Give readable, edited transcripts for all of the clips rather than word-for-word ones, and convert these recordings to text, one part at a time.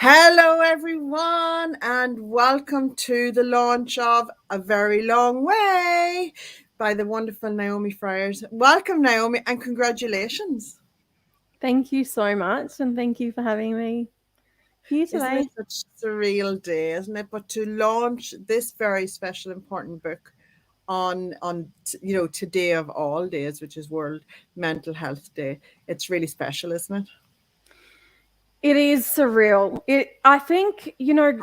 Hello, everyone, and welcome to the launch of A Very Long Way by the wonderful Naomi Friars. Welcome, Naomi, and congratulations. Thank you so much, and thank you for having me here Isn't it today. such a surreal day, isn't it? But to launch this very special, important book on today of all days, which is World Mental Health Day, it's really special, isn't it? It is surreal. I think,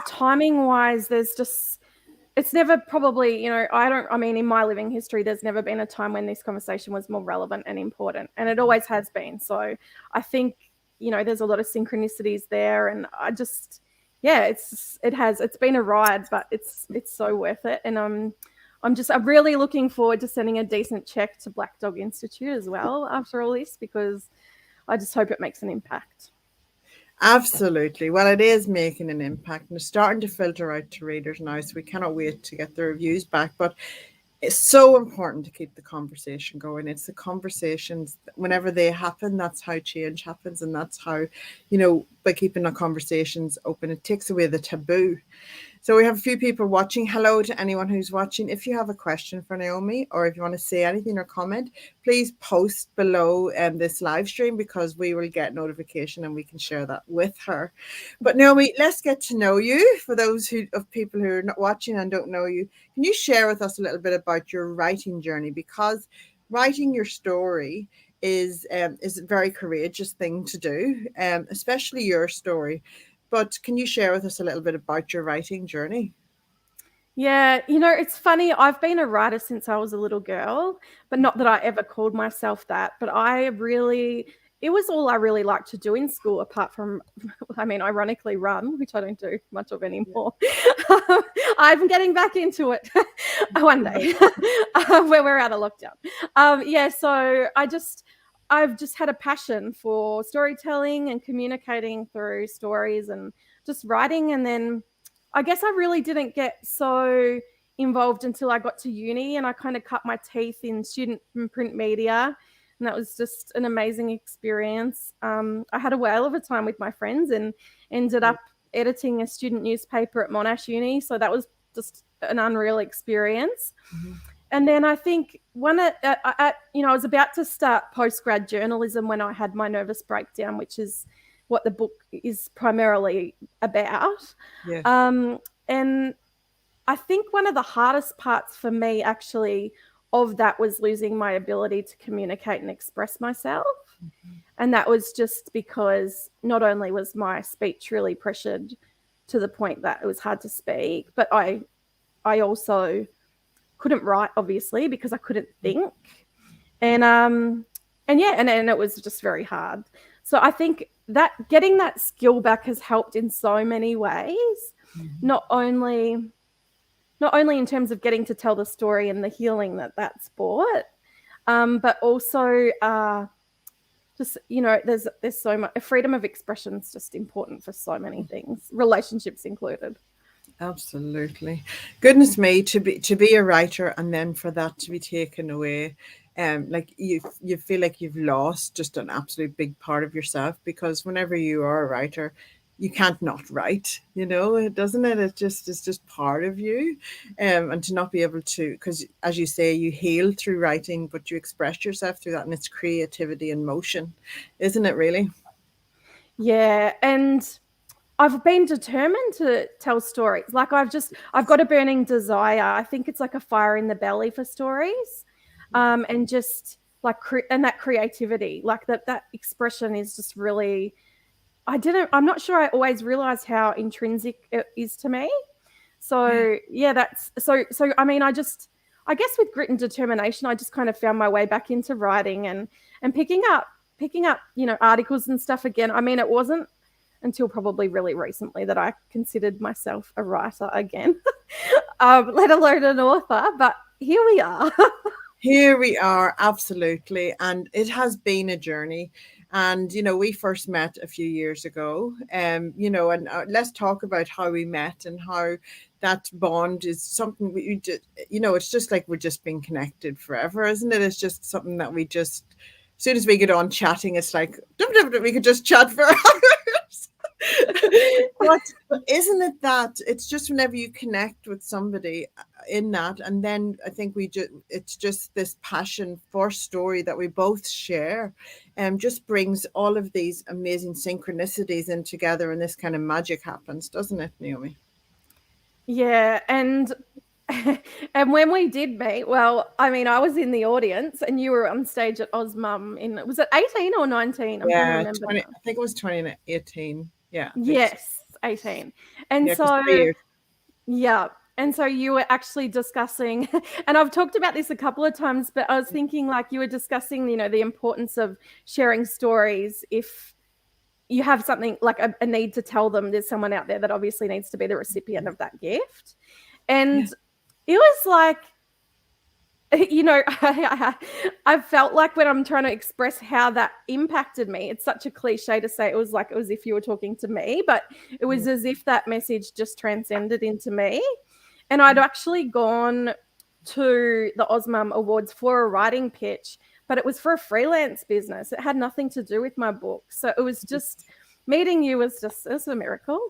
timing wise, it's never probably, I mean, in my living history, there's never been a time when this conversation was more relevant and important, and it always has been. So I think, there's a lot of synchronicities there, and yeah, it's been a ride, but it's so worth it. And I'm really looking forward to sending a decent check to Black Dog Institute as well after all this, because I just hope it makes an impact. Absolutely. Well, it is making an impact and it's starting to filter out to readers now. So we cannot wait to get the reviews back. But it's so important to keep the conversation going. It's the conversations, whenever they happen, that's how change happens. And that's how, by keeping the conversations open, it takes away the taboo. So we have a few people watching. Hello to anyone who's watching. If you have a question for Naomi or if you want to say anything or comment, please post below this live stream because we will get notification and we can share that with her. But Naomi, let's get to know you. For those of people who are not watching and don't know you, can you share with us a little bit about your writing journey? Because writing your story is a very courageous thing to do, especially your story. But can you share with us a little bit about your writing journey? Yeah, it's funny. I've been a writer since I was a little girl, but not that I ever called myself that. But it was all I really liked to do in school, apart from, I mean, ironically, run, which I don't do much of anymore. I'm getting back into it one day where we're out of lockdown. Yeah, so I've just had a passion for storytelling and communicating through stories and just writing. And then I guess I really didn't get so involved until I got to uni, and I kind of cut my teeth in student and print media. And that was just an amazing experience. I had a whale of a time with my friends and ended up editing a student newspaper at Monash Uni. So that was just an unreal experience. Mhm. And then I think I was about to start postgrad journalism when I had my nervous breakdown, which is what the book is primarily about. Yes. And I think one of the hardest parts for me actually of that was losing my ability to communicate and express myself. And that was just because not only was my speech really pressured to the point that it was hard to speak, but I also couldn't write, obviously, because I couldn't think. And it was just very hard. So I think that getting that skill back has helped in so many ways, Mhm. not only in terms of getting to tell the story and the healing that's brought, but also just there's so much freedom of expression is just important for so many things, relationships included. Absolutely. Goodness me, to be a writer and then for that to be taken away, like you feel like you've lost just an absolute big part of yourself because whenever you are a writer, you can't not write, it doesn't it? It's just part of you. And to not be able to, because as you say, you heal through writing, but you express yourself through that and it's creativity and motion, isn't it really? Yeah, and I've been determined to tell stories. Like I've got a burning desire. I think it's like a fire in the belly for stories, and just like and that creativity, like that expression is just really. I'm not sure I always realized how intrinsic it is to me. Yeah. So yeah, that's so. I mean, I guess with grit and determination, I just kind of found my way back into writing and picking up articles and stuff again. I mean, it wasn't until probably really recently that I considered myself a writer again, let alone an author. But here we are. Here we are, absolutely. And it has been a journey. And, we first met a few years ago. And let's talk about how we met and how that bond is something it's just like we're just being connected forever, isn't it? It's just something that as soon as we get on chatting, it's like, we could just chat for hours. But isn't it that it's just whenever you connect with somebody in that, and then I think it's just this passion for story that we both share, and just brings all of these amazing synchronicities in together, and this kind of magic happens, doesn't it, Naomi? Yeah, and and when we did meet, well, I mean, I was in the audience and you were on stage at Ozmum in, was it 18 or 19? I'm trying to Yeah, remember 20. now. I think it was 2018. Yeah, I think so. Yes, 18. And Yeah, because so, 3 years. yeah. And so you were actually discussing, and I've talked about this a couple of times, but I was thinking like you were discussing, the importance of sharing stories if you have something like a need to tell them there's someone out there that obviously needs to be the recipient of that gift. Yeah. And it was like, I felt like when I'm trying to express how that impacted me, it's such a cliche to say it was like it was if you were talking to me, but it was as if that message just transcended into me. And I'd actually gone to the Osmum Awards for a writing pitch, but it was for a freelance business. It had nothing to do with my book. So it was just meeting you was just it was a miracle.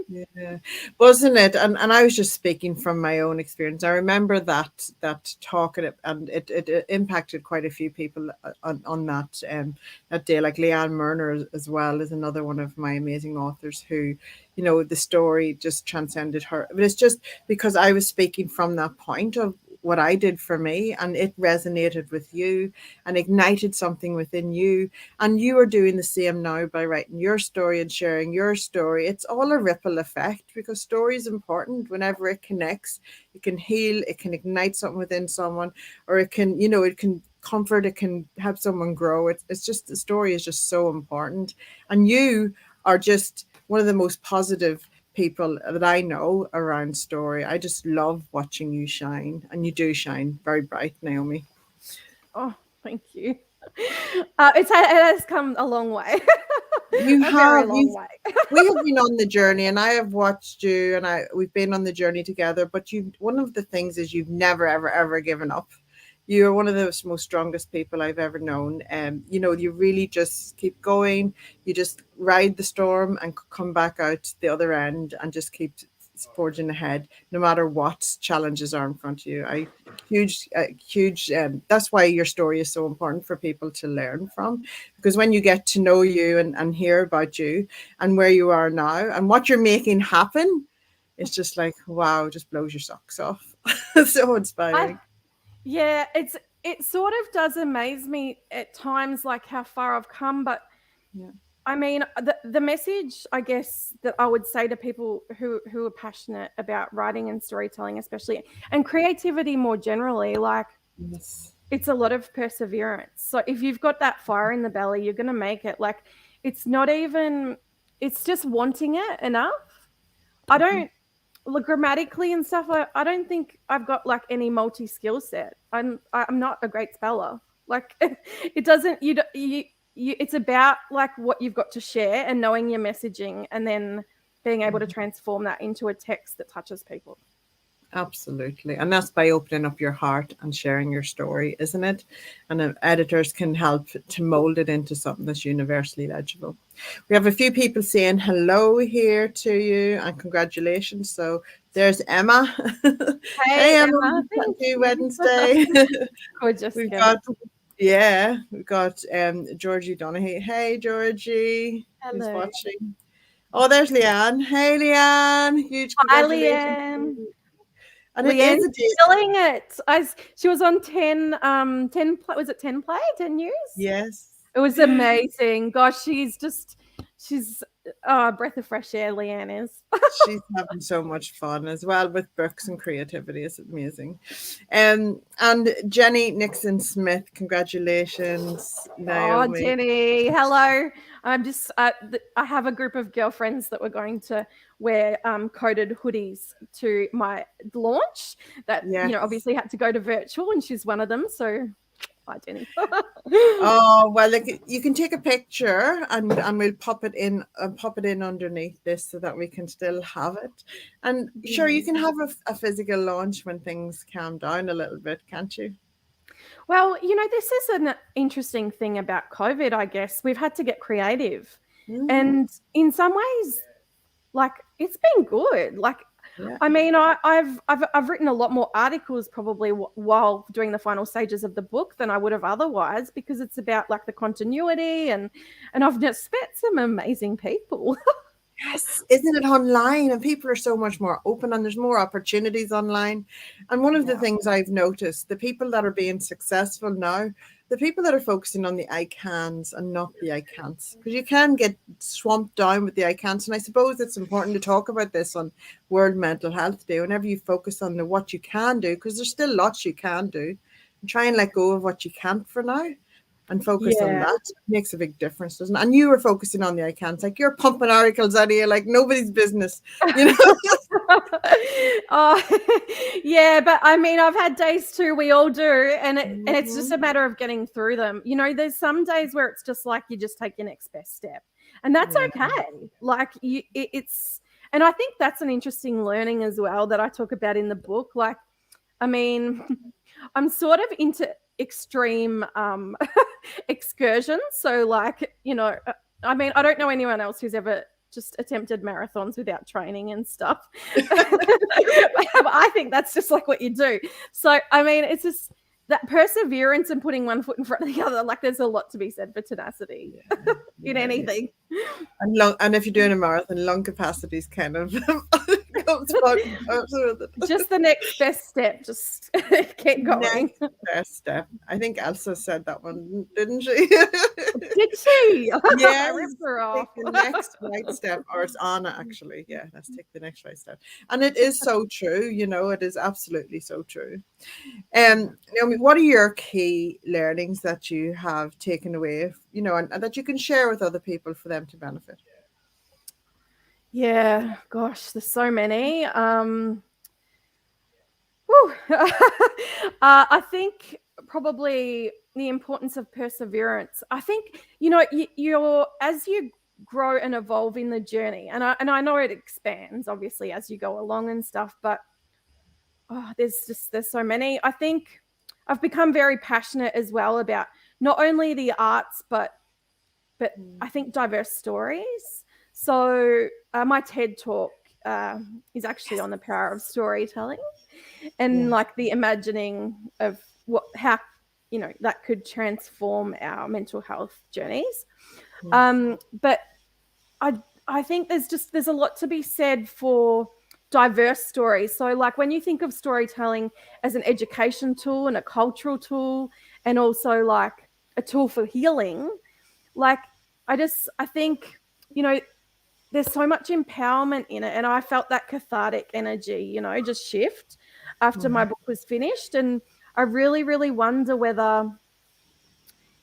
Yeah, wasn't it? And I was just speaking from my own experience. I remember that talk, and it impacted quite a few people on that day. Like Leanne Murner as well is another one of my amazing authors who, the story just transcended her. But it's just because I was speaking from that point of what I did for me, and it resonated with you and ignited something within you, and you are doing the same now by writing your story and sharing your story. It's all a ripple effect because story is important. Whenever it connects, it can heal, it can ignite something within someone, or it can comfort, it can help someone grow. It's just the story is just so important. And you are just one of the most positive people that I know around story. I just love watching you shine, and you do shine very bright, Naomi. Oh, thank you. It has come a long way, You a very have long you way. We have been on the journey, and I have watched you, and we've been on the journey together, but you one of the things is you've never ever ever given up. You're one of the most strongest people I've ever known. You really just keep going. You just ride the storm and come back out the other end and just keep forging ahead, no matter what challenges are in front of you. Huge. That's why your story is so important for people to learn from, because when you get to know you and hear about you and where you are now and what you're making happen, it's just like wow, just blows your socks off. So I inspiring. Yeah, it sort of does amaze me at times, like how far I've come. But Yeah. I mean, the message I guess that I would say to people who are passionate about writing and storytelling, especially, and creativity more generally, like Yes. it's a lot of perseverance. So if you've got that fire in the belly, you're gonna make it. Like it's not even, it's just wanting it enough. I don't look grammatically and stuff. I don't think I've got like any multi skill set. I'm not a great speller. Like it doesn't you it's about like what you've got to share and knowing your messaging and then being able to transform that into a text that touches people. Absolutely. And that's by opening up your heart and sharing your story, isn't it? And editors can help to mold it into something that's universally legible. We have a few people saying hello here to you and congratulations. So there's Emma. Hey Hey, Emma. Emma, thank Happy you. Wednesday. Gorgeous We've girl. got, yeah, we've got Georgie Donaghy. Hey, Georgie, who's Hello. watching. Oh, there's Leanne. Hey, Leanne. Huge Hi congratulations. Leanne. And it is Leanne's a day. killing it. She was on 10 was it 10 play 10 news. Yes. It was amazing. Gosh, she's a breath of fresh air, Leanne is. She's having so much fun as well with books and creativity. It's amazing. And Jenny Nixon Smith, congratulations, Oh, Naomi. Jenny, hello. I have a group of girlfriends that were going to wear coded hoodies to my launch that, Yes. obviously had to go to virtual, and she's one of them. So, hi, Jenny. Oh well, like you can take a picture and we'll pop it in underneath this so that we can still have it. And sure, you Yeah. can have a physical launch when things calm down a little bit, can't you? Well, this is an interesting thing about COVID, I guess. We've had to get creative. Mm, And in some ways, like it's been good. Like, Yeah. I mean, I've written a lot more articles probably while doing the final stages of the book than I would have otherwise, because it's about like the continuity, and I've just met some amazing people. Yes, isn't it online? And people are so much more open and there's more opportunities online. And one of the Yeah. things I've noticed, the people that are being successful now, the people that are focusing on the I cans and not the I can'ts, because you can get swamped down with the I can'ts. And I suppose it's important to talk about this on World Mental Health Day. Whenever you focus on the what you can do, because there's still lots you can do, and try and let go of what you can't for now and focus on Yeah. that makes a big difference, doesn't it? And you were focusing on the I can't, like you're pumping articles out of you like nobody's business, you know. Oh, yeah, but I mean, I've had days too. We all do, and it's just Mhm. a matter of getting through them. You know, there's some days where it's just like you just take your next best step, and that's Yeah. okay. Like it's, and I think that's an interesting learning as well that I talk about in the book. Like, I mean, I'm sort of into extreme excursions. So, like, you know, I mean, I don't know anyone else who's ever just attempted marathons without training and stuff. I think that's just like what you do. So, I mean, it's just that perseverance and putting one foot in front of the other. Like, there's a lot to be said for tenacity Yeah. in Yeah, yeah. anything. And if you're doing a marathon, lung capacity is kind of comes part and parcel with it. Just the next best step. Just keep going. Next best step. I think Elsa said that one, didn't she? Did she? I Yes, ripped her take off. the next right step, or it's Anna actually. Yeah, let's take the next right step. And it is so true, it is absolutely so true. Naomi, what are your key learnings that you have taken away, and that you can share with other people for them to benefit? Yeah, gosh, there's so many. Whew. I think probably the importance of perseverance. I think you're as you grow and evolve in the journey, and I know it expands obviously as you go along and stuff, but there's so many. I think I've become very passionate as well about not only the arts, but I think diverse stories. So my TED talk is actually Yes, on the power of storytelling and yes, like the imagining of how that could transform our mental health journeys. yes. But I I think there's a lot to be said for diverse stories. So like when you think of storytelling as an education tool and a cultural tool, and also like a tool for healing, like I think you know there's so much empowerment in it, and I felt that cathartic energy just shift after my Mhm. book was finished. And I really wonder whether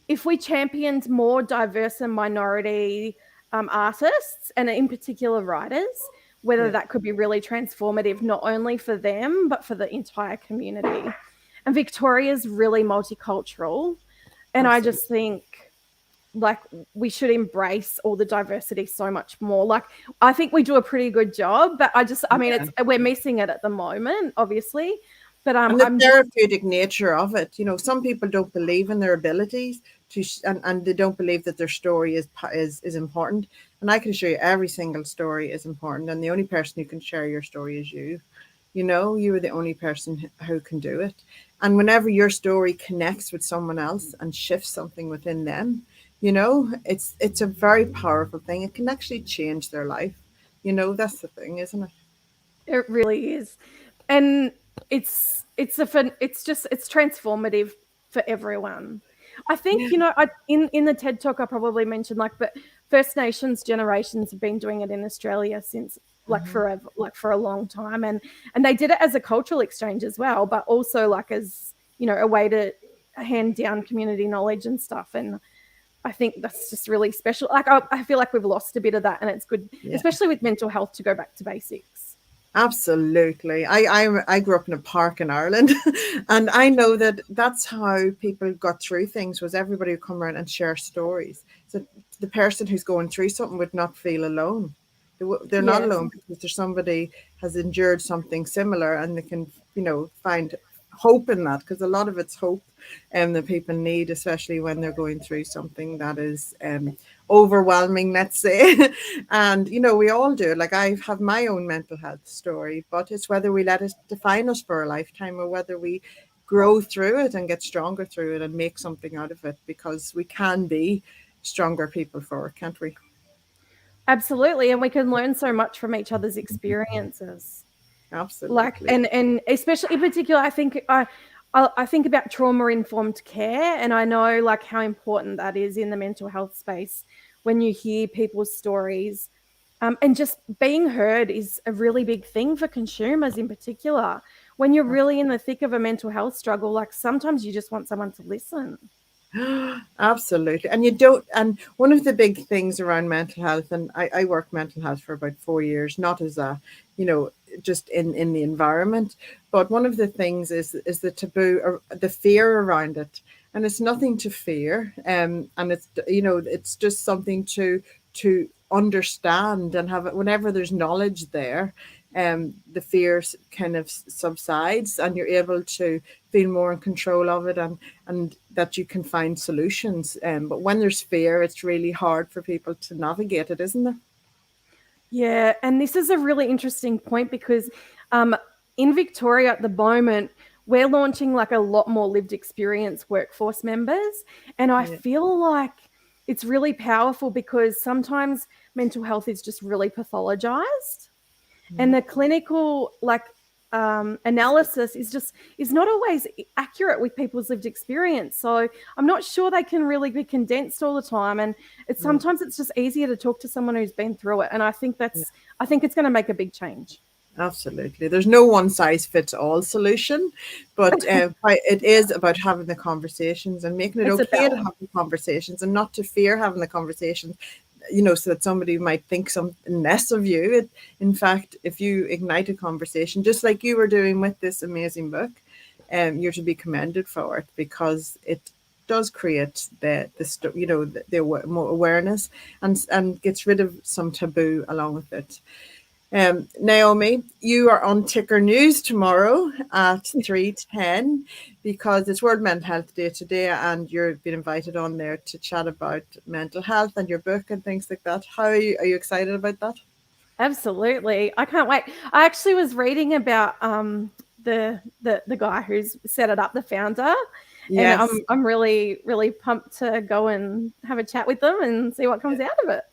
if we championed more diverse and minority artists, and in particular writers, whether Yeah, that could be really transformative, not only for them but for the entire community. And Victoria's really multicultural, and I absolutely. just think like we should embrace all the diversity so much more. Like I think we do a pretty good job, but I mean Yeah. it's we're missing it at the moment, obviously. But And the I'm just therapeutic nature of it, some people don't believe in their abilities and they don't believe that their story is important. And I can show you every single story is important, and the only person who can share your story is you. You are the only person who can do it. And whenever your story connects with someone else and shifts something within them, it's a very powerful thing. It can actually change their life. That's the thing, isn't it? It really is. And it's transformative for everyone. I think, Yeah. in the TED talk I probably mentioned like, but First Nations generations have been doing it in Australia since like Mhm. forever, like for a long time, and they did it as a cultural exchange as well, but also like as a way to hand down community knowledge and stuff. And I think that's just really special. Like I feel like we've lost a bit of that, and it's good, Yeah. especially with mental health, to go back to basics. Absolutely. I grew up in a park in Ireland, and I know that that's how people got through things, was everybody would come around and share stories. So the person who's going through something would not feel alone. They're not Yes. alone because there's somebody has endured something similar, and they can, find hope in that, because a lot of it's hope that people need, especially when they're going through something that is overwhelming, let's say. And we all do it. Like, I have my own mental health story, but it's whether we let it define us for a lifetime or whether we grow through it and get stronger through it and make something out of it, because we can be stronger people for it, can't we? Absolutely. And we can learn so much from each other's experiences. Like, Absolutely. and especially in particular, I think about trauma informed care, and I know like how important that is in the mental health space when you hear people's stories. And just being heard is a really big thing for consumers in particular. When you're really in the thick of a mental health struggle, like sometimes you just want someone to listen. Absolutely. And you don't, and one of the big things around mental health, and I worked mental health for about 4 years, not as a, you know, just in the environment, but one of the things is the taboo or the fear around it. And it's nothing to fear. And it's, it's just something to understand and have it whenever there's knowledge there. The fear kind of subsides and you're able to feel more in control of it, and that you can find solutions. But when there's fear, it's really hard for people to navigate it, isn't it? Yeah, and this is a really interesting point because um, in Victoria at the moment, we're launching like a lot more lived experience workforce members. And I Yeah. feel like it's really powerful because sometimes mental health is just really pathologized. And Yeah. the clinical like analysis is not always accurate with people's lived experience, so I'm not sure they can really be condensed all the time, and Mm. sometimes it's just easier to talk to someone who's been through it, and Yeah. I think it's going to make a big change. Absolutely. There's no one size fits all solution, but it is about having the conversations and making it It's a okay to balance. have the conversations and not to fear having the conversations, so that somebody might think something less of you. In fact, if you ignite a conversation, just like you were doing with this amazing book, you're to be commended for it, because it does create more awareness, and gets rid of some taboo along with it. Naomi, you are on Ticker News tomorrow at 3:10, because it's World Mental Health Day today, and you're being invited on there to chat about mental health and your book and things like that. How are you? Are you excited about that? Absolutely, I can't wait. I actually was reading about the guy who's set it up, the founder, and Yes. I'm really pumped to go and have a chat with them and see what comes out of it.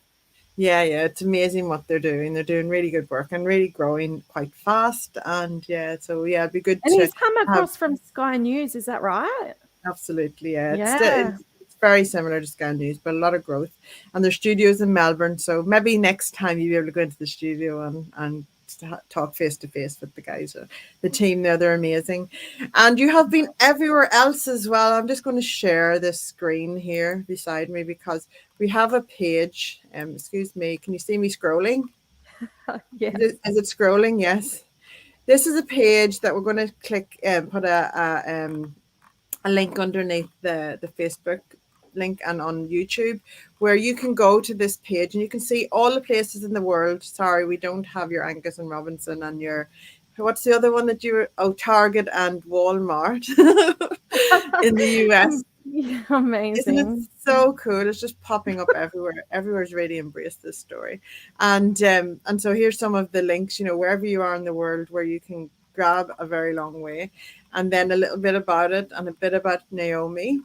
Yeah, yeah, it's amazing what they're doing. They're doing really good work and really growing quite fast. And yeah, so yeah, it'd be good And to he's come have. across from Sky News, is that right? Absolutely, yeah. Yeah, It's very similar to Sky News, but a lot of growth. And their studios in Melbourne, so maybe next time you'll be able to go into the studio and talk face to face with the guys, the team there. They're amazing, and you have been everywhere else as well. I'm just going to share this screen here beside me, because we have a page. Excuse me, can you see me scrolling? yes. Is it scrolling? Yes. This is a page that we're going to click and put a link underneath the Facebook link and on YouTube, where you can go to this page and you can see all the places in the world. Sorry, we don't have your Angus and Robinson and your, what's the other one that you were, oh, Target and Walmart in the US. Yeah, Isn't it amazing. so cool? It's just popping up everywhere. Everywhere's really embraced this story. And so here's some of the links, wherever you are in the world, where you can grab a very long way, and then a little bit about it and a bit about Naomi.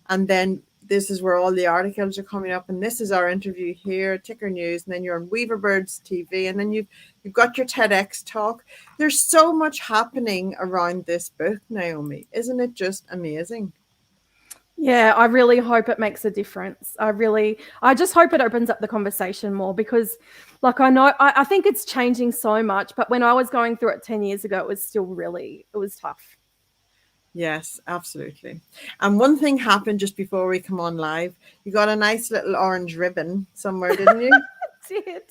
And then this is where all the articles are coming up, and this is our interview here, Ticker News, and then you're on Weaverbirds TV, and then you've got your TEDx talk. There's so much happening around this book, Naomi. Isn't it just amazing? Yeah, I really hope it makes a difference. I just hope it opens up the conversation more because, like, I think it's changing so much. But when I was going through it 10 years ago, it was still it was tough. Yes, absolutely. And one thing happened just before we come on live. You got a nice little orange ribbon somewhere, didn't you? Did.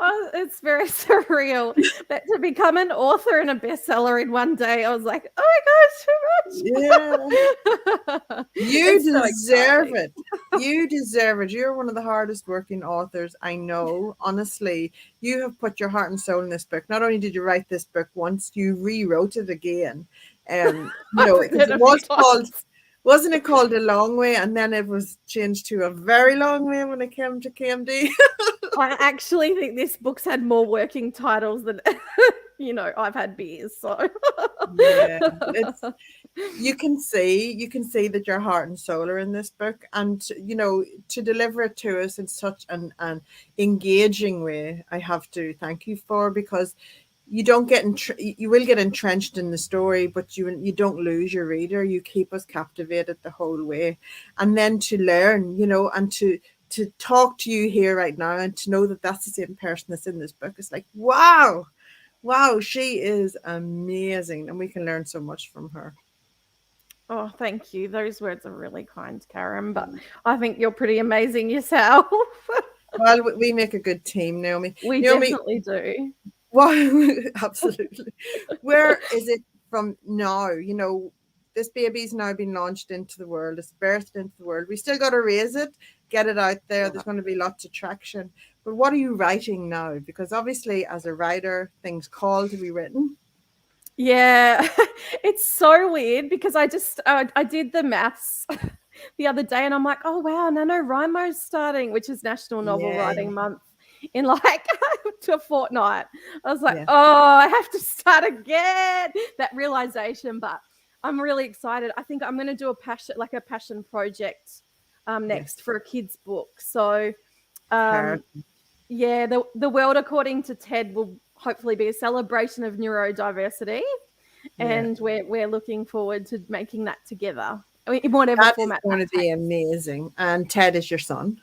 Oh, it's very surreal. But to become an author and a bestseller in one day, I was like, oh Yeah. my gosh, too much. You It's so deserve exciting. it. You deserve it. You're one of the hardest working authors I know. Honestly, you have put your heart and soul in this book. Not only did you write this book once, you rewrote it again. I've written Because it a few times. Wasn't it called A Long Way? And then it was changed to A Very Long Way when it came to KMD. I actually think this book's had more working titles than I've had beers. So Yeah, it's you can see that your heart and soul are in this book, and to deliver it to us in such an engaging way, I have to thank you for, because you don't get you will get entrenched in the story, but you don't lose your reader. You keep us captivated the whole way, and then to learn, and to talk to you here right now, and to know that that's the same person that's in this book. It's like, wow, wow, she is amazing, and we can learn so much from her. oh, thank you. Those words are really kind, Karen. But I think you're pretty amazing yourself. Well, we make a good team, Naomi. We Naomi, definitely do. what? Absolutely. Where is it from now? This baby's now been launched into the world. It's birthed into the world. We still got to raise it, get it out there. There's going to be lots of traction. But what are you writing now? Because obviously, as a writer, things call to be written. Yeah, it's so weird because I did the maths the other day and I'm like, oh wow, NaNoWriMo's starting, which is National Novel Yeah, Writing Month, in like to a fortnight. I was like, yeah, oh, I have to start again. That realization, but I'm really excited. I think I'm going to do a passion project yes. next for a kid's book. So um, Perfect. yeah, the world according to Ted will hopefully be a celebration of neurodiversity, Yeah. and we're looking forward to making that together in whatever That is format going that to be takes. amazing. And Ted is your son.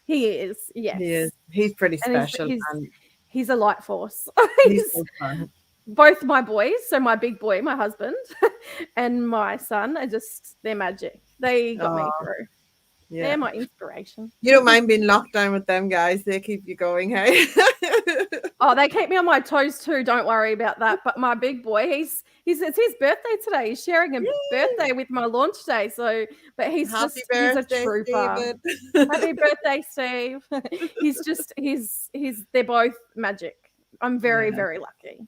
He is, He is. yes, He's pretty and special, and he's a light force. he's He's so fun. both my boys, so my big boy, my husband, and my son are just they're magic. They got me Oh, through. yeah. They're my inspiration. You don't mind being locked down with them guys. They keep you going, hey? Oh, they keep me on my toes too. Don't worry about that. But my big boy, he's it's his birthday today. He's sharing a Yay! birthday with my launch day. So, but Happy he's a birthday, trooper. Stephen. Happy birthday, Steve. He's they're both magic. I'm very, Yeah. very lucky.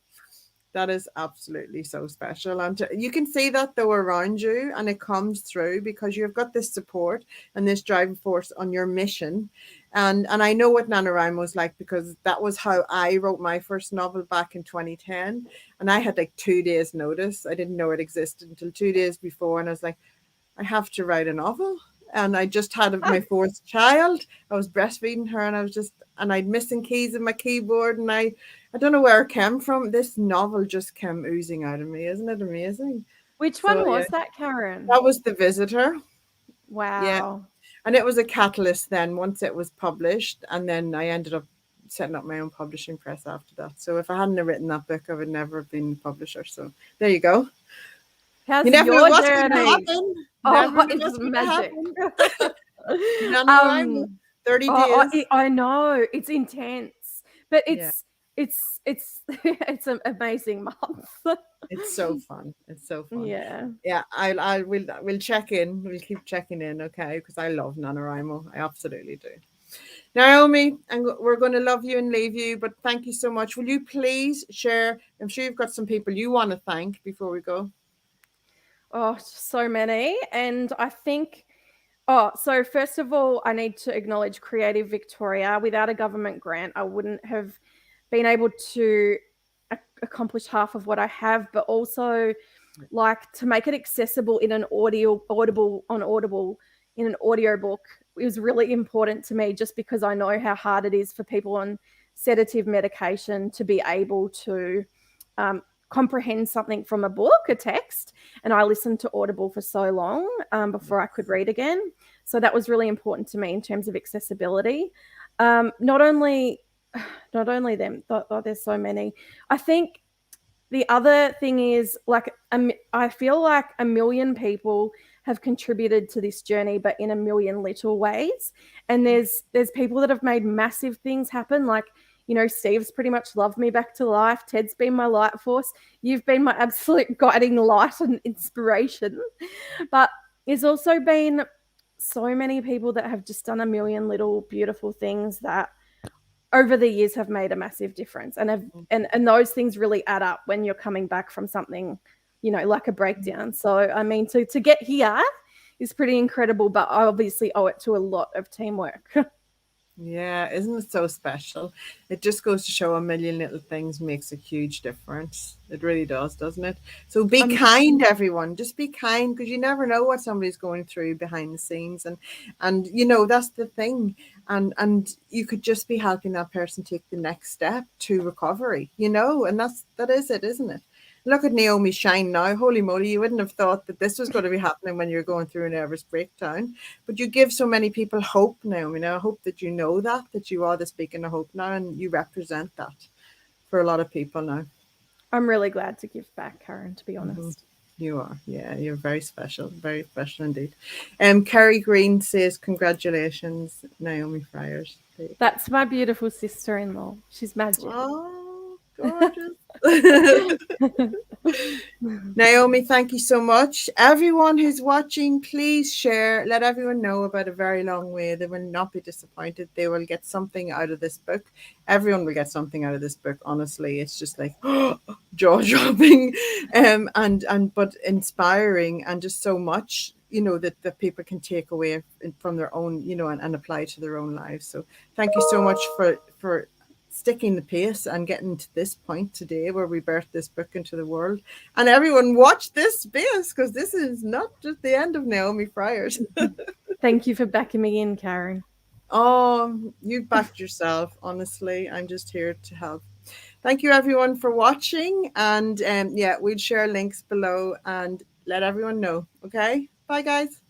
That is absolutely so special. And you can see that though around you, and it comes through because you've got this support and this driving force on your mission. And I know what NaNoWriMo was like, because that was how I wrote my first novel back in 2010. And I had like 2 days notice. I didn't know it existed until 2 days before. And I was like, I have to write a novel. And I just had my fourth child. I was breastfeeding her, and and I'd missing keys in my keyboard. And I don't know where it came from. This novel just came oozing out of me. Isn't it amazing? Which So, one yeah, was that, Karen? that was The Visitor. Yeah. Wow. And it was a catalyst then once it was published. And then I ended up setting up my own publishing press after that. So if I hadn't have written that book, I would never have been a publisher. So there you go. You How's never know your what's going to journey? happen. Never Oh, know it's what's going to magic. happen. NaNoWriMo, um 30 Oh, days. I know it's intense, but Yeah, it's it's an amazing month. it's so fun. It's so fun. Yeah. Yeah, we'll check in. We'll keep checking in, okay? Because I love NaNoWriMo. I absolutely do. Naomi, and we're going to love you and leave you, but thank you so much. Will you please share? I'm sure you've got some people you want to thank before we go. Oh, so many, and I think. Oh, so first of all, I need to acknowledge Creative Victoria. Without a government grant, I wouldn't have been able to accomplish half of what I have, but also like to make it accessible in an audible in an audio book. It was really important to me, just because I know how hard it is for people on sedative medication to be able to comprehend something from a book, a text. And I listened to Audible for so long before I could read again. So that was really important to me in terms of accessibility. Not only them, there's so many. I think the other thing is, like, I feel like a million people have contributed to this journey, but in a million little ways. And there's people that have made massive things happen. Like, Steve's pretty much loved me back to life. Ted's been my light force. You've been my absolute guiding light and inspiration. But there's also been so many people that have just done a million little beautiful things that over the years have made a massive difference, and those things really add up when you're coming back from something, like a breakdown. So I mean, to get here, is pretty incredible, but I obviously owe it to a lot of teamwork. Yeah, isn't it so special? It just goes to show a million little things makes a huge difference. It really does, doesn't it? So be I'm kind, everyone. Just be kind because you never know what somebody's going through behind the scenes, and you know that's the thing. And you could just be helping that person take the next step to recovery. You know, and that is it, isn't it? Look at Naomi shine now. Holy moly, you wouldn't have thought that this was going to be happening when you're going through a nervous breakdown. But you give so many people hope now. You know, I hope that you know that you are the beacon of hope now, and you represent that for a lot of people now. I'm really glad to give back, Karen, to be Hmm. honest. You are, yeah, you're very special indeed. Kerry Green says, "Congratulations, Naomi Friars." There you go. That's my beautiful sister-in-law. She's magic. Oh, gorgeous. Naomi, thank you so much. Everyone who's watching, please share. Let everyone know about A Very Long Way. They will not be disappointed. They will get something out of this book. Everyone will get something out of this book. Honestly, it's just like jaw dropping, and but inspiring, and just so much. You know that people can take away from their own, you know, and apply to their own lives. So thank you so much for sticking the pace and getting to this point today where we birthed this book into the world. And everyone watch this space because this is not just the end of Naomi Friars. Thank you for backing me in, Karen. Oh, you backed yourself. Honestly, I'm just here to help. Thank you everyone for watching. And yeah, we'll share links below and let everyone know. Okay. Bye, guys.